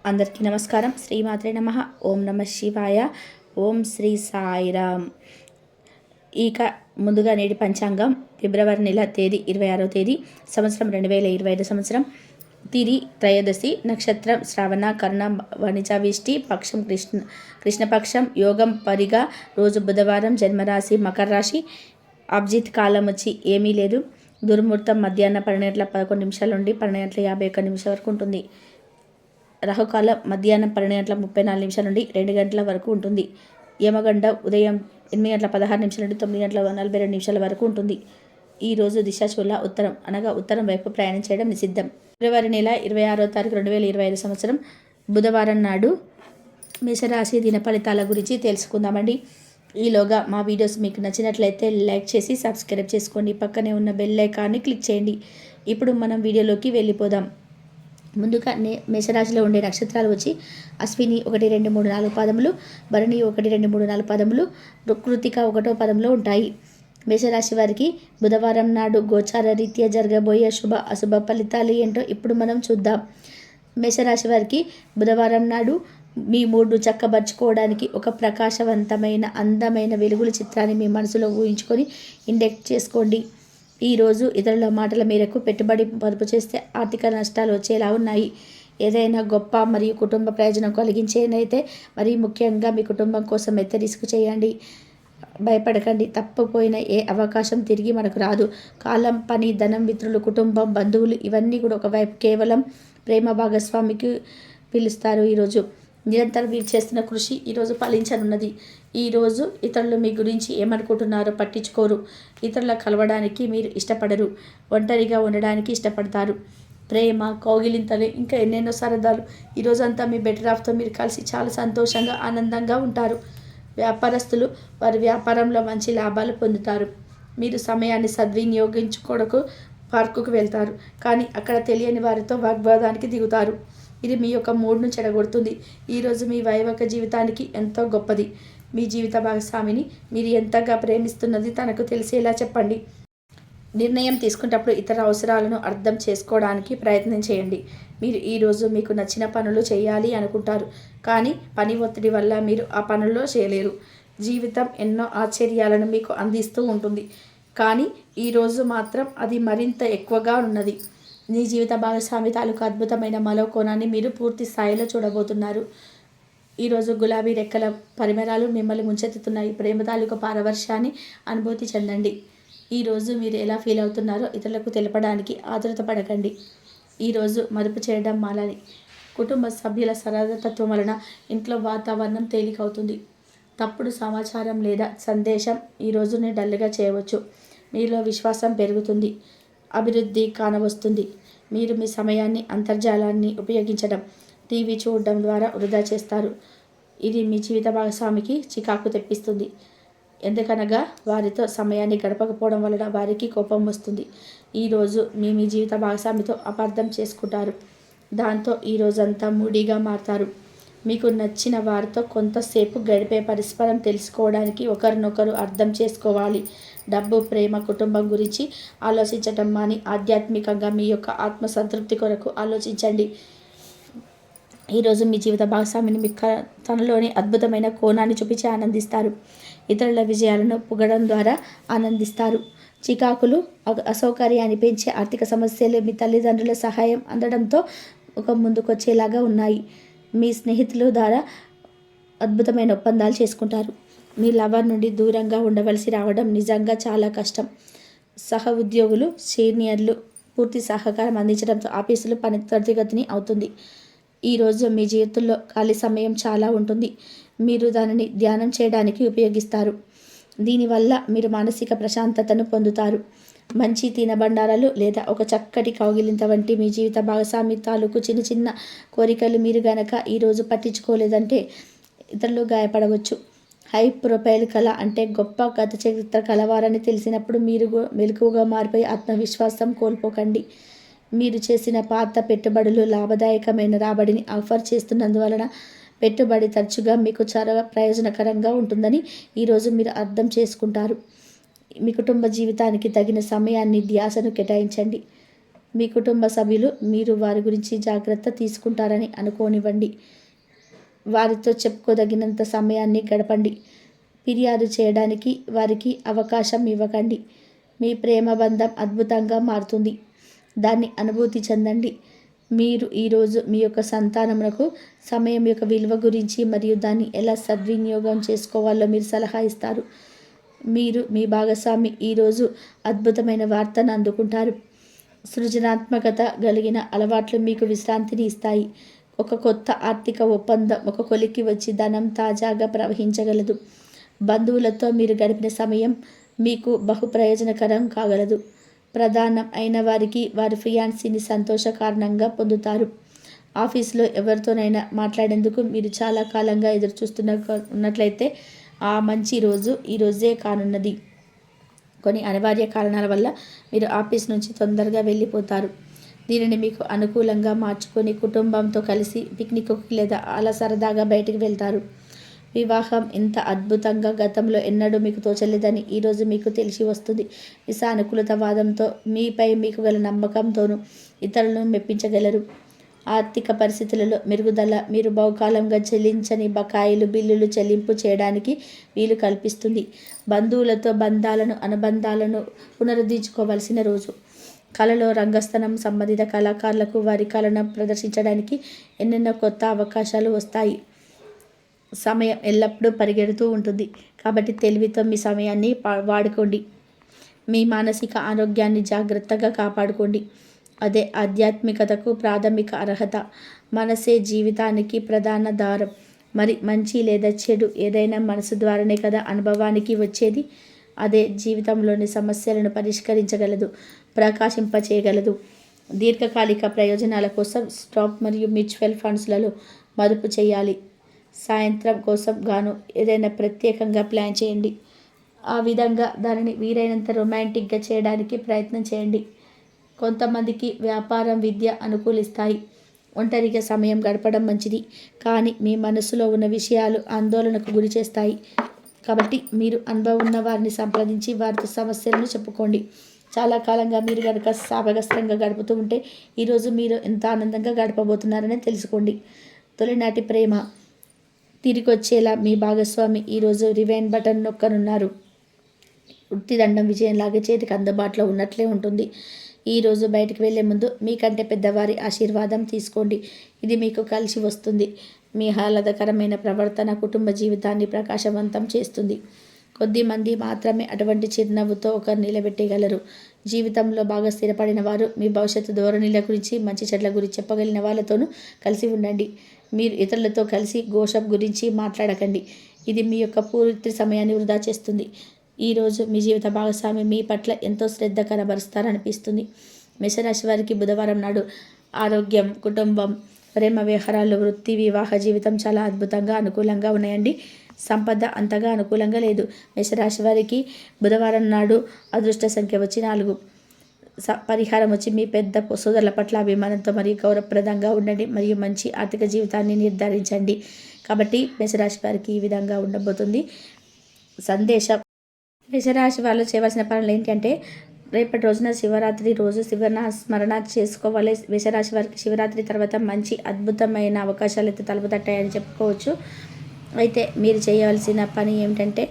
అందరికీ నమస్కారం. శ్రీమాత్రే నమః. ఓం నమ శివాయ. ఓం శ్రీ సాయిరామ్. ఇక ముందుగా నేటి పంచాంగం ఫిబ్రవరి నెల తేదీ 26వ తేదీ సంవత్సరం 2025 సంవత్సరం. తిరి త్రయోదశి, నక్షత్రం శ్రవణ, కర్ణ, వణిజావిష్టి, పక్షం కృష్ణపక్షం, యోగం పరిగా, రోజు బుధవారం, జన్మరాశి మకర రాశి. అభిజిత్ కాలం వచ్చి ఏమీ లేదు. దుర్ముహూర్తం మధ్యాహ్నం 12:11 నుండి 12:51 వరకు ఉంటుంది. రాహుకాలం మధ్యాహ్నం 12:34 నుండి 2 గంటల వరకు ఉంటుంది. యమగండ ఉదయం 8:16 నుండి 9:42 వరకు ఉంటుంది. ఈరోజు దిశాశూల ఉత్తరం అనగా ఉత్తరం వైపు ప్రయాణం చేయడం నిషిద్ధం. ఫిబ్రవరి నెల 26వ తారీఖు 2025 సంవత్సరం బుధవారం నాడు మేషరాశి దిన ఫలితాల గురించి తెలుసుకుందామండి. ఈలోగా మా వీడియోస్ మీకు నచ్చినట్లయితే లైక్ చేసి సబ్స్క్రైబ్ చేసుకోండి. పక్కనే ఉన్న బెల్ ఐకాన్ని క్లిక్ చేయండి. ఇప్పుడు మనం వీడియోలోకి వెళ్ళిపోదాం. ముందుగా మేషరాశిలో ఉండే నక్షత్రాలు వచ్చి అశ్విని 1, 2, 3, 4 పాదములు, భరణి 1, 2, 3, 4 పాదములు, కృత్తిక 1వ పదంలో ఉంటాయి. మేషరాశి వారికి బుధవారం నాడు గోచార రీత్యా జరగబోయే శుభ అశుభ ఫలితాలు ఏంటో ఇప్పుడు మనం చూద్దాం. మేషరాశి వారికి బుధవారం నాడు మీ మూడ్ను చక్కబరుచుకోవడానికి ఒక ప్రకాశవంతమైన అందమైన వెలుగుల చిత్రాన్ని మీ మనసులో ఊహించుకొని ఇండెక్ట్ చేసుకోండి. ఈరోజు ఇతరుల మాటల మేరకు పెట్టుబడి పొదుపు చేస్తే ఆర్థిక నష్టాలు వచ్చేలా ఉన్నాయి. ఏదైనా గొప్ప మరియు కుటుంబ ప్రయోజనం కలిగించేనైతే మరీ ముఖ్యంగా మీ కుటుంబం కోసం అయితే రిస్క్ చేయండి. భయపడకండి. తప్పిపోయిన ఏ అవకాశం తిరిగి మనకు రాదు. కాలం, పని, ధనం, మిత్రులు, కుటుంబం, బంధువులు ఇవన్నీ కూడా ఒకవైపు కేవలం ప్రేమ భాగస్వామికి పిలుస్తారు. ఈరోజు నిరంతరం మీరు చేస్తున్న కృషి ఈరోజు ఫలించనున్నది. ఈరోజు ఇతరులు మీ గురించి ఏమనుకుంటున్నారో పట్టించుకోరు. ఇతరుల కలవడానికి మీరు ఇష్టపడరు. ఒంటరిగా ఉండడానికి ఇష్టపడతారు. ప్రేమ, కౌగిలింతలు ఇంకా ఎన్నెన్నో సరదాలు ఈరోజంతా మీ బెటర్ హాఫ్తో మీరు కలిసి చాలా సంతోషంగా ఆనందంగా ఉంటారు. వ్యాపారస్తులు వారి వ్యాపారంలో మంచి లాభాలు పొందుతారు. మీరు సమయాన్ని సద్వినియోగించుకోవడానికి పార్కుకు వెళ్తారు, కానీ అక్కడ తెలియని వారితో వాగ్వాదానికి దిగుతారు. ఇది మీ యొక్క మూడ్ను చెడగొడుతుంది. ఈరోజు మీ వైవాహిక జీవితానికి ఎంతో గొప్పది. మీ జీవిత భాగస్వామిని మీరు ఎంతగా ప్రేమిస్తున్నది తనకు తెలిసేలా చెప్పండి. నిర్ణయం తీసుకునేటప్పుడు ఇతర అవసరాలను అర్థం చేసుకోవడానికి ప్రయత్నం చేయండి. మీరు ఈరోజు మీకు నచ్చిన పనులు చేయాలి అనుకుంటారు, కానీ పని ఒత్తిడి వల్ల మీరు ఆ పనుల్లో చేయలేరు. జీవితం ఎన్నో ఆశ్చర్యాలను మీకు అందిస్తూ ఉంటుంది, కానీ ఈరోజు మాత్రం అది మరింత ఎక్కువగా ఉన్నది. మీ జీవిత భాగస్వామి తాలూకు అద్భుతమైన మరో కోణాన్ని మీరు పూర్తి స్థాయిలో చూడబోతున్నారు. ఈరోజు గులాబీ రెక్కల పరిమళాలు మిమ్మల్ని ముంచెత్తుతున్నాయి. ప్రేమ తాలూకు పారవర్శాన్ని అనుభూతి చెందండి. ఈరోజు మీరు ఎలా ఫీల్ అవుతున్నారో ఇతరులకు తెలపడానికి ఆతురత పడకండి. ఈరోజు మదుపు చేయడం మాలని. కుటుంబ సభ్యుల సరళతత్వం వలన ఇంట్లో వాతావరణం తేలికవుతుంది. తప్పుడు సమాచారం లేదా సందేశం ఈ రోజుని డల్గా చేయవచ్చు. మీలో విశ్వాసం పెరుగుతుంది. అభివృద్ధి కానవస్తుంది. మీరు మీ సమయాన్ని అంతర్జాలాన్ని ఉపయోగించడం, టీవీ చూడడం ద్వారా వృధా చేస్తారు. ఇది మీ జీవిత భాగస్వామికి చికాకు తెప్పిస్తుంది. ఎందుకనగా వారితో సమయాన్ని గడపకపోవడం వలన వారికి కోపం వస్తుంది. ఈరోజు మీ జీవిత భాగస్వామితో అపార్థం చేసుకుంటారు. దాంతో ఈ రోజంతా మూడీగా మారతారు. మీకు నచ్చిన వారితో కొంతసేపు గడిపే పరస్పరం తెలుసుకోవడానికి ఒకరినొకరు అర్థం చేసుకోవాలి. డబ్బు, ప్రేమ, కుటుంబం గురించి ఆలోచించటం మాని ఆధ్యాత్మికంగా మీ యొక్క ఆత్మసంతృప్తి కొరకు ఆలోచించండి. ఈరోజు మీ జీవిత భాగస్వామిని మీ తనలోని అద్భుతమైన కోణాన్ని చూపించి ఆనందిస్తారు. ఇతరుల విజయాలను పొగడం ద్వారా ఆనందిస్తారు. చికాకులు, అసౌకర్యాన్ని పెంచే ఆర్థిక సమస్యలు మీ తల్లిదండ్రుల సహాయం అందడంతో ఒక ముందుకొచ్చేలాగా ఉన్నాయి. మీ స్నేహితుల ద్వారా అద్భుతమైన ఒప్పందాలు చేసుకుంటారు. మీ లవర్ నుండి దూరంగా ఉండవలసి రావడం నిజంగా చాలా కష్టం. సహ ఉద్యోగులు, సీనియర్లు పూర్తి సహకారం అందించడంతో ఆఫీసులో పని త్వరితగతిని అవుతుంది. ఈరోజు మీ జీవితంలో ఖాళీ సమయం చాలా ఉంటుంది. మీరు దానిని ధ్యానం చేయడానికి ఉపయోగిస్తారు. దీనివల్ల మీరు మానసిక ప్రశాంతతను పొందుతారు. మంచి తినబండారాలు లేదా ఒక చక్కటి కౌగిలింత వంటి మీ జీవిత భాగస్వామి తాలూకు చిన్న చిన్న కోరికలు మీరు గనక ఈరోజు పట్టించుకోలేదంటే ఇతరులు గాయపడవచ్చు. హై ప్రొఫైల్ కళ అంటే గొప్ప గత చరిత్ర కలవారని తెలిసినప్పుడు మీరు మెలకువగా మారిపోయి ఆత్మవిశ్వాసం కోల్పోకండి. మీరు చేసిన పాత పెట్టుబడులు లాభదాయకమైన రాబడిని ఆఫర్ చేస్తున్నందువలన పెట్టుబడి తరచుగా మీకు చాలా ప్రయోజనకరంగా ఉంటుందని ఈరోజు మీరు అర్థం చేసుకుంటారు. మీ కుటుంబ జీవితానికి తగిన సమయాన్ని, ధ్యాసను కేటాయించండి. మీ కుటుంబ సభ్యులు మీరు వారి గురించి జాగ్రత్త తీసుకుంటారని అనుకోనివ్వండి. వారితో చెప్పుకోదగినంత సమయాన్ని గడపండి. ఫిర్యాదు చేయడానికి వారికి అవకాశం ఇవ్వకండి. మీ ప్రేమ బంధం అద్భుతంగా మారుతుంది. దాన్ని అనుభూతి చెందండి. మీరు ఈరోజు మీ యొక్క సంతానమునకు సమయం యొక్క విలువ గురించి మరియు దాన్ని ఎలా సద్వినియోగం చేసుకోవాలో మీరు సలహా ఇస్తారు. మీరు మీ భాగస్వామి ఈరోజు అద్భుతమైన వార్తను అందుకుంటారు. సృజనాత్మకత కలిగిన అలవాట్లు మీకు విశ్రాంతిని ఇస్తాయి. ఒక కొత్త ఆర్థిక ఒప్పందం ఒక కొలిక్కి వచ్చి ధనం తాజాగా ప్రవహించగలదు. బంధువులతో మీరు గడిపిన సమయం మీకు బహు ప్రయోజనకరం కాగలదు. ప్రధానం అయిన వారికి వారి ఫియాన్సీని సంతోష కారణంగా పొందుతారు. ఆఫీసులో ఎవరితోనైనా మాట్లాడేందుకు మీరు చాలా కాలంగా ఉన్నట్లయితే ఆ మంచి రోజు ఈరోజే కానున్నది. కొన్ని అనివార్య కారణాల వల్ల మీరు ఆఫీస్ నుంచి తొందరగా వెళ్ళిపోతారు. దీనిని మీకు అనుకూలంగా మార్చుకొని కుటుంబంతో కలిసి పిక్నిక్కి లేదా అలా సరదాగా బయటికి వెళ్తారు. వివాహం ఇంత అద్భుతంగా గతంలో ఎన్నడూ మీకు తోచలేదని ఈరోజు మీకు తెలిసి వస్తుంది. మీ సానుకూలతవాదంతో మీపై మీకు గల నమ్మకంతోనూ ఇతరులను మెప్పించగలరు. ఆర్థిక పరిస్థితులలో మెరుగుదల మీరు బహుకాలంగా చెల్లించని బకాయిలు బిల్లులు చెల్లింపు చేయడానికి వీలు కల్పిస్తుంది. బంధువులతో అనుబంధాలను పునరుద్ధరించుకోవాల్సిన రోజు. కళలో రంగస్థలం సంబంధిత కళాకారులకు వారి కళను ప్రదర్శించడానికి ఎన్నెన్నో కొత్త అవకాశాలు వస్తాయి. సమయం ఎల్లప్పుడూ పరిగెడుతూ ఉంటుంది కాబట్టి తెలివితో మీ సమయాన్ని వాడుకోండి. మీ మానసిక ఆరోగ్యాన్ని జాగ్రత్తగా కాపాడుకోండి. అదే ఆధ్యాత్మికతకు ప్రాథమిక అర్హత. మనసే జీవితానికి ప్రధాన దారం. మరి మంచి లేదా చెడు ఏదైనా మనసు ద్వారానే కదా అనుభవానికి వచ్చేది. అదే జీవితంలోని సమస్యలను పరిష్కరించగలదు, ప్రకాశింపచేయగలదు. దీర్ఘకాలిక ప్రయోజనాల కోసం స్టాక్ మరియు మ్యూచువల్ ఫండ్స్లలో మదుపు చేయాలి. సాయంత్రం కోసం గాను ఏదైనా ప్రత్యేకంగా ప్లాన్ చేయండి. ఆ విధంగా దానిని వీలైనంత రొమాంటిక్గా చేయడానికి ప్రయత్నం చేయండి. కొంతమందికి వ్యాపారం విద్య అనుకూలిస్తాయి. ఒంటరిగా సమయం గడపడం మంచిది, కానీ మీ మనసులో ఉన్న విషయాలు ఆందోళనకు గురి చేస్తాయి. కాబట్టి మీరు అనుభవం ఉన్న వారిని సంప్రదించి వారితో సమస్యలను చెప్పుకోండి. చాలా కాలంగా మీరు కనుక సాపగస్తంగా గడుపుతూ ఉంటే ఈరోజు మీరు ఎంత ఆనందంగా గడపబోతున్నారని తెలుసుకోండి. తొలినాటి ప్రేమ తిరిగి వచ్చేలా మీ భాగస్వామి ఈరోజు రివైండ్ బటన్ నొక్కనున్నారు. వృత్తిదండం విజయంలాగా చేతికి అందుబాటులో ఉన్నట్లే ఉంటుంది. ఈరోజు బయటికి వెళ్లే ముందు మీకంటే పెద్దవారి ఆశీర్వాదం తీసుకోండి. ఇది మీకు కలిసి వస్తుంది. మీ ఆహ్లాదకరమైన ప్రవర్తన కుటుంబ జీవితాన్ని ప్రకాశవంతం చేస్తుంది. కొద్దిమంది మాత్రమే అటువంటి చిరునవ్వుతో ఒకరు నిలబెట్టగలరు. జీవితంలో బాగా స్థిరపడిన వారు మీ భవిష్యత్తు ధోరణిల గురించి మంచి చెడ్ల గురించి చెప్పగలిగిన వాళ్ళతోనూ కలిసి ఉండండి. మీరు ఇతరులతో కలిసి గోషప్ గురించి మాట్లాడకండి. ఇది మీ యొక్క పూర్తి సమయాన్ని వృధా చేస్తుంది. ఈరోజు మీ జీవిత భాగస్వామి మీ పట్ల ఎంతో శ్రద్ధ కనబరుస్తారనిపిస్తుంది. మేషరాశి వారికి బుధవారం నాడు ఆరోగ్యం, కుటుంబం, ప్రేమ వ్యవహారాలు, వృత్తి, వివాహ జీవితం చాలా అద్భుతంగా అనుకూలంగా ఉన్నాయండి. సంపద అంతగా అనుకూలంగా లేదు. మేషరాశి వారికి బుధవారం నాడు అదృష్ట సంఖ్య వచ్చి 4. పరిహారం వచ్చి మీ పెద్ద సోదరుల పట్ల అభిమానంతో మరియు గౌరవప్రదంగా ఉండండి మరియు మంచి ఆర్థిక జీవితాన్ని నిర్ధారించండి. కాబట్టి మేషరాశి వారికి ఈ విధంగా ఉండబోతుంది సందేశం. మేషరాశి వాళ్ళు చేయవలసిన పనులు ఏంటంటే రేపటి రోజున శివరాత్రి రోజు స్మరణ చేసుకోవాలి. మేషరాశి వారికి శివరాత్రి తర్వాత మంచి అద్భుతమైన అవకాశాలు అయితే తలుపు తట్టాయని చెప్పుకోవచ్చు. అయితే మీరు చేయవలసిన పని ఏమిటంటే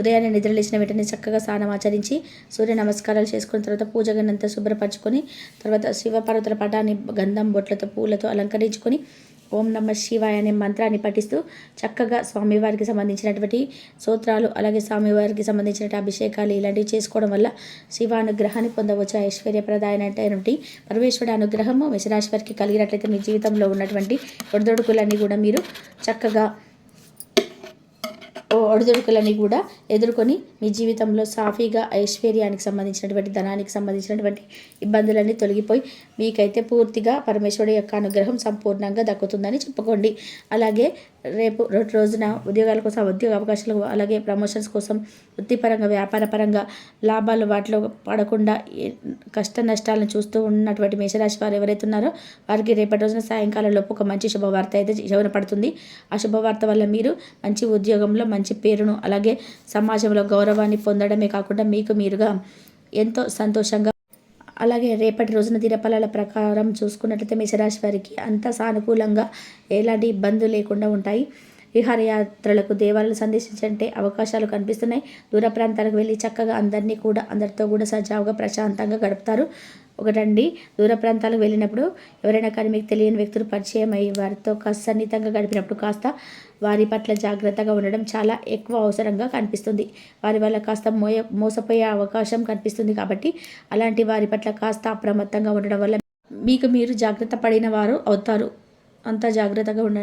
ఉదయాన్నే నిద్రలేసిన వెంటనే చక్కగా స్నానం ఆచరించి సూర్య నమస్కారాలు చేసుకున్న తర్వాత పూజ గన్నంతా శుభ్రపరచుకొని తర్వాత శివపార్వతుల పటాన్ని గంధం బొట్లతో పూలతో అలంకరించుకొని ఓం నమ శివాయ అనే మంత్రాన్ని పఠిస్తూ చక్కగా స్వామివారికి సంబంధించినటువంటి స్తోత్రాలు అలాగే స్వామివారికి సంబంధించిన అభిషేకాలు ఇలాంటివి చేసుకోవడం వల్ల శివానుగ్రహాన్ని పొందవచ్చు. ఐశ్వర్యప్రదాయమైనటువంటి పరమేశ్వరుడి అనుగ్రహము మేషరాశి వారికి కలిగినట్లయితే మీ జీవితంలో ఉన్నటువంటి ఒడిదొడుకులన్నీ కూడా మీరు చక్కగా ఒడిదొడుకులని కూడా ఎదుర్కొని మీ జీవితంలో సాఫీగా ఐశ్వర్యానికి సంబంధించినటువంటి ధనానికి సంబంధించినటువంటి ఇబ్బందులన్నీ తొలగిపోయి మీకైతే పూర్తిగా పరమేశ్వరుడి యొక్క అనుగ్రహం సంపూర్ణంగా దక్కుతుందని చెప్పుకోండి. అలాగే రేపు రోజున ఉద్యోగాల కోసం ఉద్యోగ అవకాశాలు అలాగే ప్రమోషన్స్ కోసం వృత్తిపరంగా వ్యాపారపరంగా లాభాలు వాటిలో పడకుండా కష్ట నష్టాలను చూస్తూ ఉన్నటువంటి మేషరాశి వారు ఎవరైతే ఉన్నారో వారికి రేపటి రోజున సాయంకాలంలోపు ఒక మంచి శుభవార్త అయితే జీవన పడుతుంది. ఆ శుభవార్త వల్ల మీరు మంచి ఉద్యోగంలో మంచి పేరును అలాగే సమాజంలో గౌరవాన్ని పొందడమే కాకుండా మీకు మీరుగా ఎంతో సంతోషంగా అలాగే రేపటి రోజున దినఫలాల ప్రకారం చూసుకున్నట్లయితే మేషరాశి వారికి అంతా సానుకూలంగా ఎలాంటి ఇబ్బందులు లేకుండా ఉంటాయి. విహారయాత్రలకు దేవాలయాలు సందర్శించే అవకాశాలు కనిపిస్తున్నాయి. దూర ప్రాంతాలకు వెళ్ళి చక్కగా అందరితో కూడా సజావుగా ప్రశాంతంగా గడుపుతారు. ఒకటండి, దూర ప్రాంతాలకు వెళ్ళినప్పుడు ఎవరైనా కానీ మీకు తెలియని వ్యక్తులు పరిచయం అయ్యి వారితో కాస్త సన్నిహితంగా గడిపినప్పుడు కాస్త వారి పట్ల జాగ్రత్తగా ఉండడం చాలా ఎక్కువ అవసరంగా కనిపిస్తుంది. వారి వల్ల కాస్త మోసపోయే అవకాశం కనిపిస్తుంది. కాబట్టి అలాంటి వారి పట్ల కాస్త అప్రమత్తంగా ఉండడం వల్ల మీకు మీరు జాగ్రత్త పడిన వారు అవుతారు. అంతా జాగ్రత్తగా ఉండండి.